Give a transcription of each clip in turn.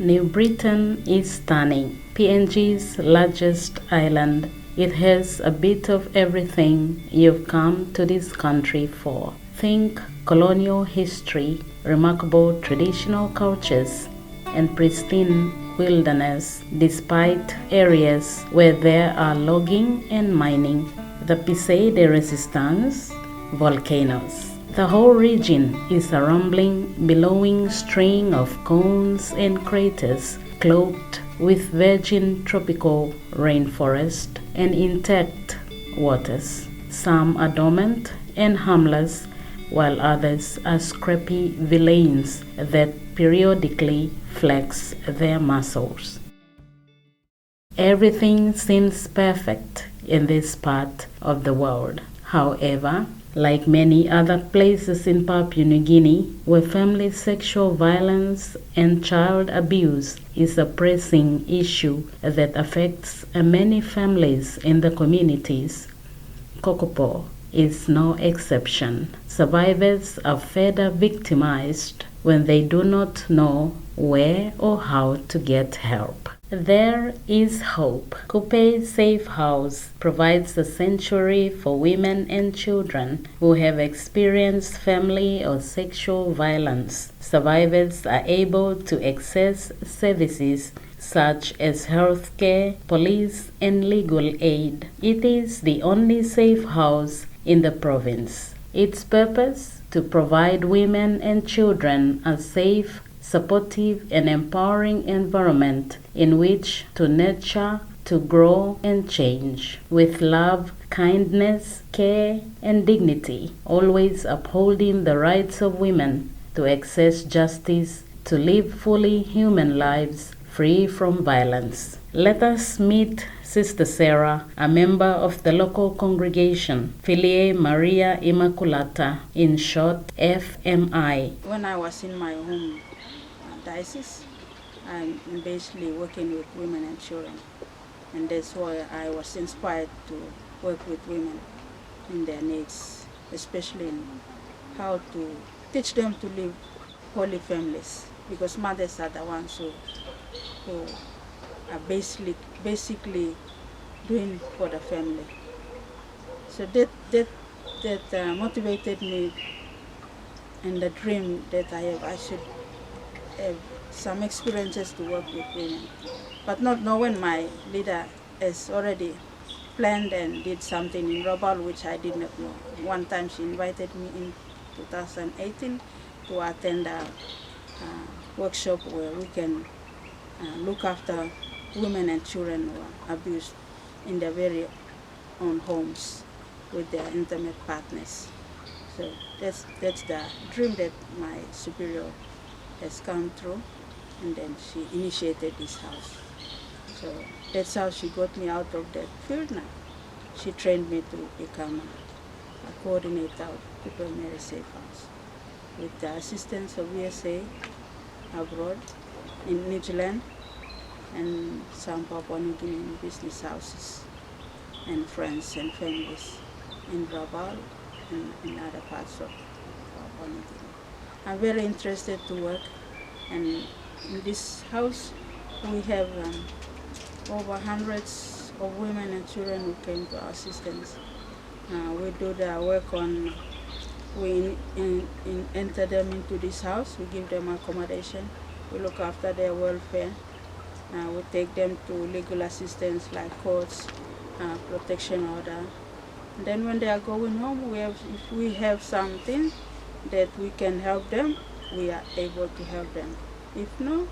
New Britain is stunning. PNG's largest island. It has a bit of everything you've come to this country for. Think colonial history, remarkable traditional cultures, and pristine wilderness, despite areas where there are logging and mining. The Pied de Resistance, volcanoes. The whole region is a rumbling, billowing string of cones and craters cloaked with virgin tropical rainforest and intact waters. Some are dormant and harmless, while others are scrappy villains that periodically flex their muscles. Everything seems perfect in this part of the world. However, like many other places in Papua New Guinea, where family sexual violence and child abuse is a pressing issue that affects many families in the communities, Kokopo is no exception. Survivors are further victimized when they do not know where or how to get help. There is hope. Couppe Safe House provides a sanctuary for women and children who have experienced family or sexual violence. Survivors are able to access services such as health care, police, and legal aid. It is the only safe house in the province. Its purpose: to provide women and children a safe, supportive, and empowering environment in which to nurture, to grow, and change with love, kindness, care, and dignity, always upholding the rights of women to access justice, to live fully human lives free from violence. Let us meet Sister Sarah, a member of the local congregation, Filiae Maria Immaculata, in short, FMI. When I was in my home diocese, I'm basically working with women and children, and that's why I was inspired to work with women in their needs, especially in how to teach them to live holy families, because mothers are the ones who are basically doing for the family. So that motivated me, and the dream that I should have some experiences to work with women, but not knowing my leader has already planned and did something in Rabaul which I did not know. One time she invited me in 2018 to attend a workshop where we can look after women and children who are abused in their very own homes with their intimate partners. So that's the dream that my superior has come through, and then she initiated this house. So that's how she got me out of that field now. She trained me to become a coordinator of Couppe Mary Safe House with the assistance of USA abroad in New Zealand and some Papua New Guinean business houses and friends and families in Rabaul and in other parts of Papua New Guinea. I'm very interested to work, and in this house we have over hundreds of women and children who came to our assistance. We do the work on, we enter them into this house, we give them accommodation, we look after their welfare, we take them to legal assistance like courts, protection order. And then when they are going home, if we have something that we can help them, we are able to help them. If not,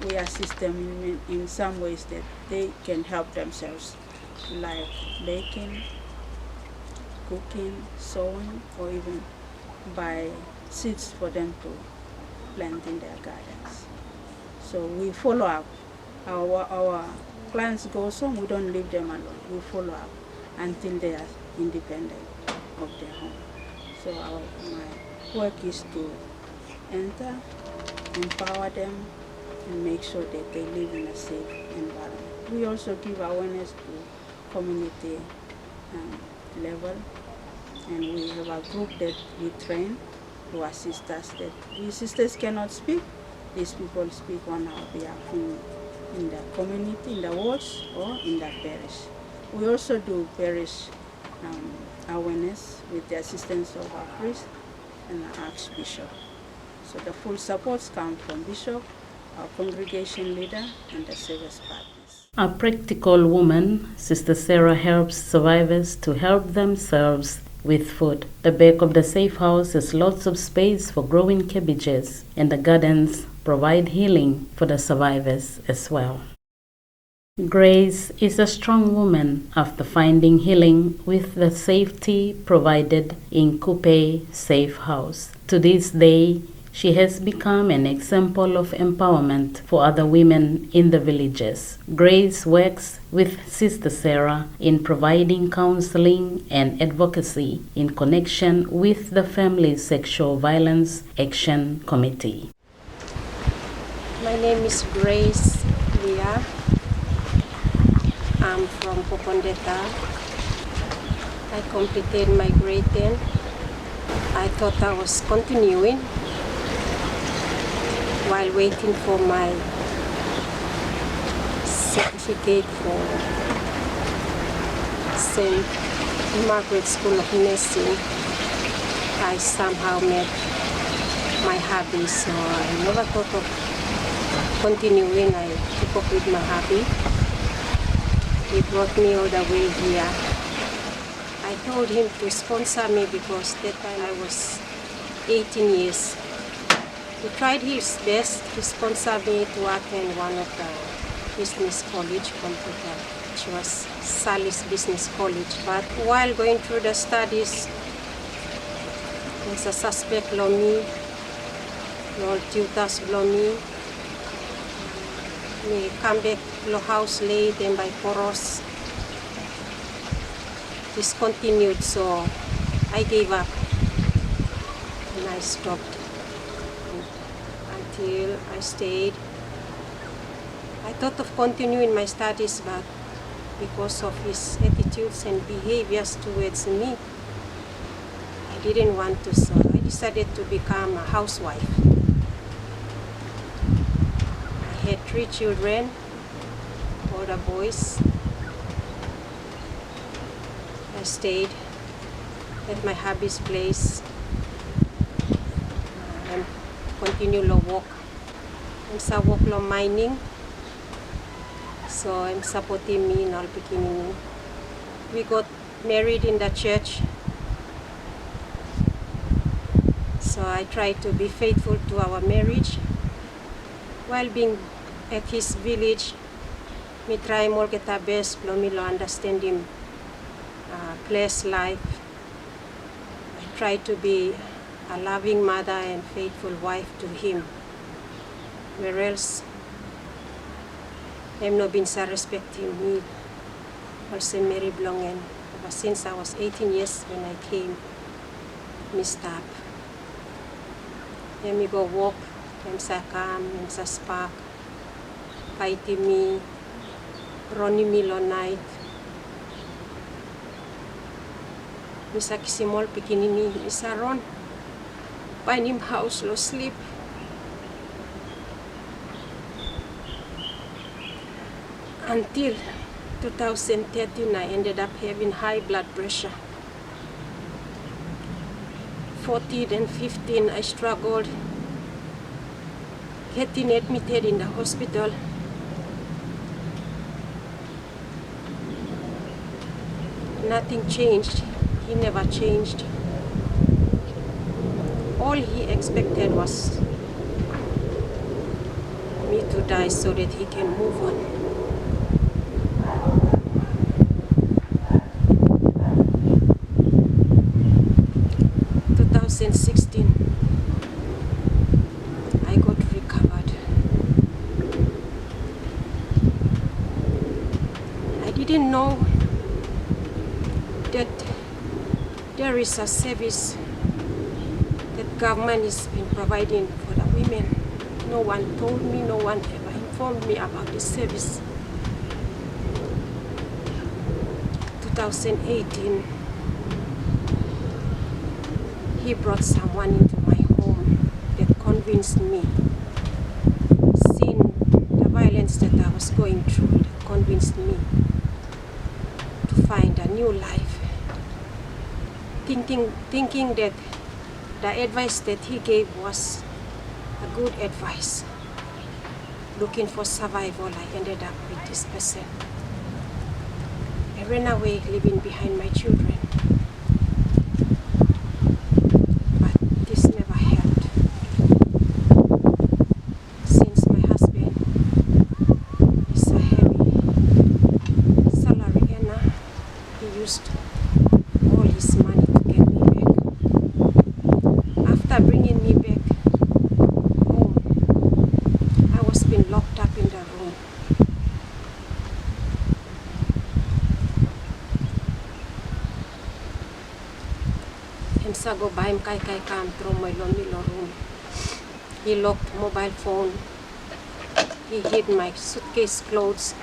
we assist them in some ways that they can help themselves, like baking, cooking, sewing, or even buy seeds for them to plant in their gardens. So we follow up. Our clients go home, we don't leave them alone. We follow up until they are independent of their home. So my work is to enter, empower them, and make sure that they live in a safe environment. We also give awareness to community level, and we have a group that we train to assist us, that we sisters cannot speak, these people speak on our behalf in the community, in the wards, or in the parish. We also do parish awareness with the assistance of our priest and our archbishop. So the full supports come from bishop, our congregation leader, and the service partners. A practical woman, Sister Sarah helps survivors to help themselves with food. The back of the safe house has lots of space for growing cabbages, and the gardens provide healing for the survivors as well. Grace is a strong woman after finding healing with the safety provided in Couppe Safe house. To this day, she has become an example of empowerment for other women in the villages. Grace works with Sister Sarah in providing counseling and advocacy in connection with the Family Sexual Violence Action Committee. My name is Grace Leah. I'm from Popondeta. I completed my grade 10. I thought I was continuing while waiting for my certificate for St. Margaret School of Nursing. I somehow met my hobby, so I never thought of continuing. I took up with my hobby. He brought me all the way here. I told him to sponsor me because that time I was 18 years. He tried his best to sponsor me to attend one of the business college, computer, which was Sally's Business College. But while going through the studies, there's a suspect below me, all tutors below me. We come back to the house late and by Poros discontinued, so I gave up and I stopped until I stayed. I thought of continuing my studies, but because of his attitudes and behaviors towards me, I didn't want to, so I decided to become a housewife. I had 3 children, all the boys. I stayed at my hubby's place and continue to work. I'm sa work lo mining, so I'm supporting me in all beginning. We got married in the church, so I try to be faithful to our marriage. While being at his village, me try more get the best, me lo understand him place life. I try to be a loving mother and faithful wife to him. Where else I'm not been so respecting me. Also Mary Blongen. Ever since I was 18 years when I came, me stop. Then me go walk, I'm sa calm, I'm sa spark, fighting me, running me all night. Misa kisimol pikinini isa ron. Find him house lo sleep. Until 2013, I ended up having high blood pressure. 14 and 15, I struggled getting admitted in the hospital. Nothing changed. He never changed. All he expected was me to die so that he can move on. In 2016, I got recovered. I didn't know that there is a service that government has been providing for the women. No one told me, no one ever informed me about this service. 2018, he brought someone into my home that convinced me experience that I was going through that convinced me to find a new life. Thinking that the advice that he gave was a good advice. Looking for survival, I ended up with this person. I ran away, leaving behind my children. But this never helped. Since my husband is a heavy salary earner, he used all his money to get me back. After bringing me back home, I was being locked up in the room. Sago baim kai kam throw my milo room. He locked mobile phone. He hid my suitcase clothes.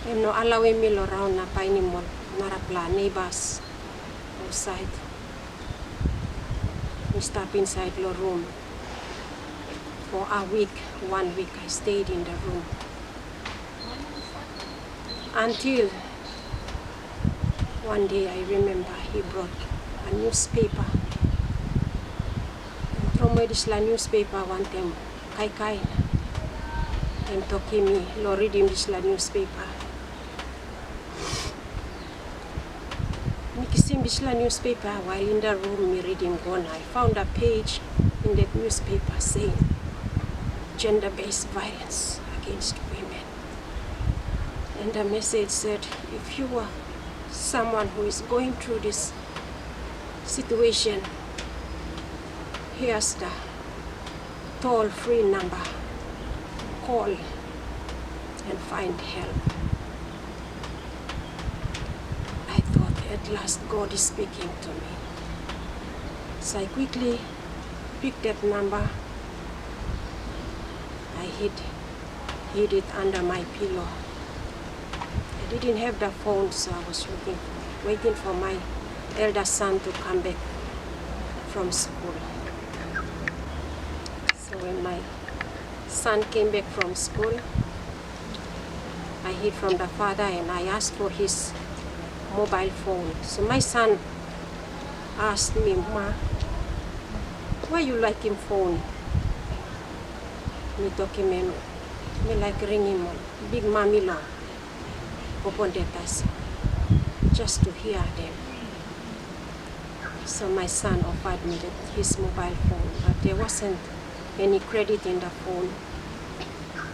And no allowing me around na paini mo narapla neighbors outside. We stop inside the room. For a week, 1 week, I stayed in the room. Until one day I remember he brought a newspaper. And from the newspaper one time, kai and talking me, lo reading this newspaper. Me kissing this newspaper while in the room me reading one. I found a page in that newspaper saying gender-based violence against women. And the message said, if you are someone who is going through this situation, here's the toll-free number. Call and find help. I thought at last God is speaking to me. So I quickly picked that number. I hid it under my pillow. I didn't have the phone, so I was waiting for my elder son to come back from school. So when my son came back from school, I hid from the father and I asked for his mobile phone. So my son asked me, Ma, why you like him phone? Me talking me like ringing him, big mommy long. Open that us just to hear them. So my son offered me his mobile phone, but there wasn't any credit in the phone.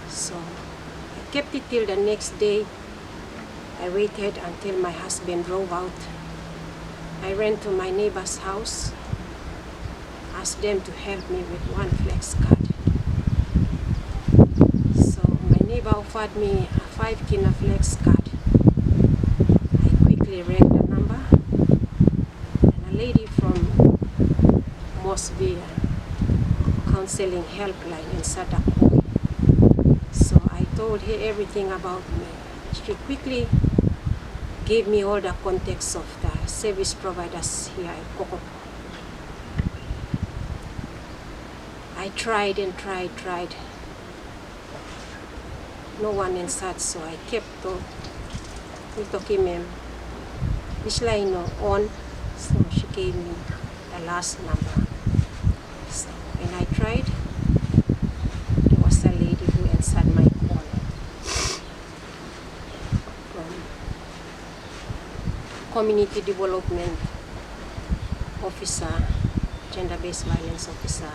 So I kept it till the next day. I waited until my husband drove out. I ran to my neighbor's house, asked them to help me with one flex card. So my neighbor offered me a 5 kina flex card. Rang the number, and a lady from Mosby counseling helpline answered the call. So I told her everything about me. She quickly gave me all the context of the service providers here at Couppe. I tried and tried. No one answered, so I kept talking to this line on, so she gave me the last number. So when I tried, there was a lady who answered my call from Community Development Officer, Gender-Based Violence Officer.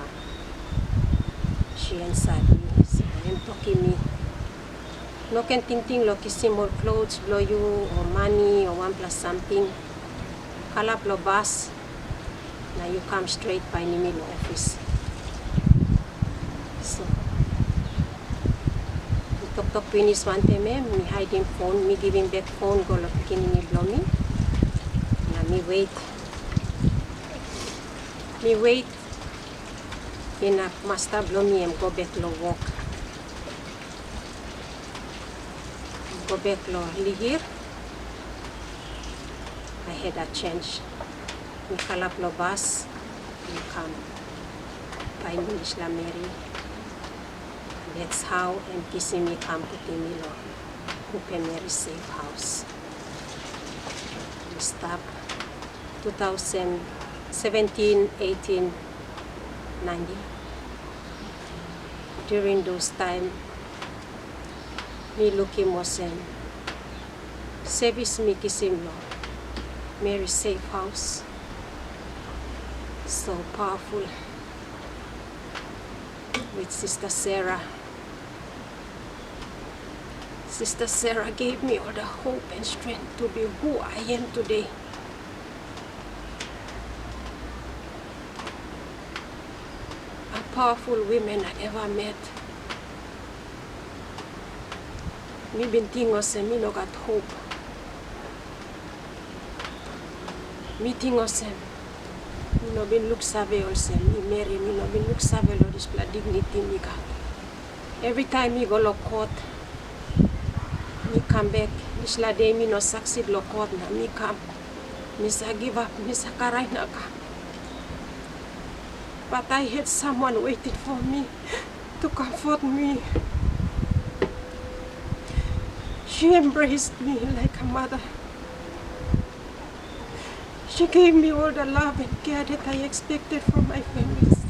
She answered me, so I'm talking me. No can think lo kissing more clothes, blow you or money or 1 plus something. Call up lo bus. Now you come straight by me in office. So we talk finish one time, me hiding phone, me giving back phone, go lo picking me blow me. Now me wait. In a master blow me and go back lo walk. Go back lo here. I had a change. We call up lo bus. We come by Isla Mary. That's how and kisimi kamputimi lo Couppe Safe House. We start 2017, 18, 19. During those time, me looking mosen service me kisim lo Mary Safe House. So powerful with Sister Sarah. Sister Sarah gave me all the hope and strength to be who I am today. A powerful women I ever met. Me been tingos and me no got hope. Me tingos and me no been look save also. Me Mary, me no been look save lo this blood dignity me got. Every time me go lo court, me come back. This la day me no succeed lo court na me come. Me say give up. Me say karay na ka. But I had someone waiting for me to comfort me. She embraced me like a mother. She gave me all the love and care that I expected from my families.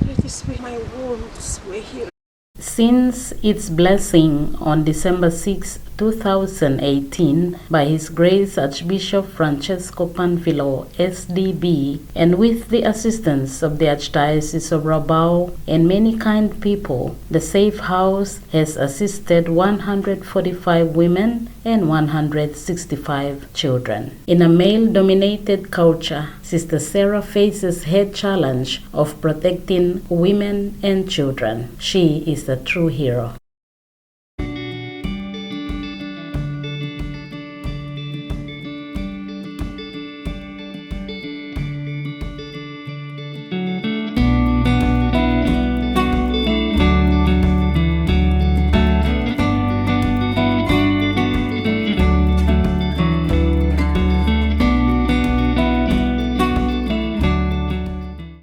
That is where my wounds were healed. Since its blessing on December 6, 2018 by His Grace Archbishop Francesco Panfilo, SDB, and with the assistance of the Archdiocese of Rabaul and many kind people, the Safe House has assisted 145 women and 165 children. In a male-dominated culture, Sister Sarah faces her challenge of protecting women and children. She is a true hero.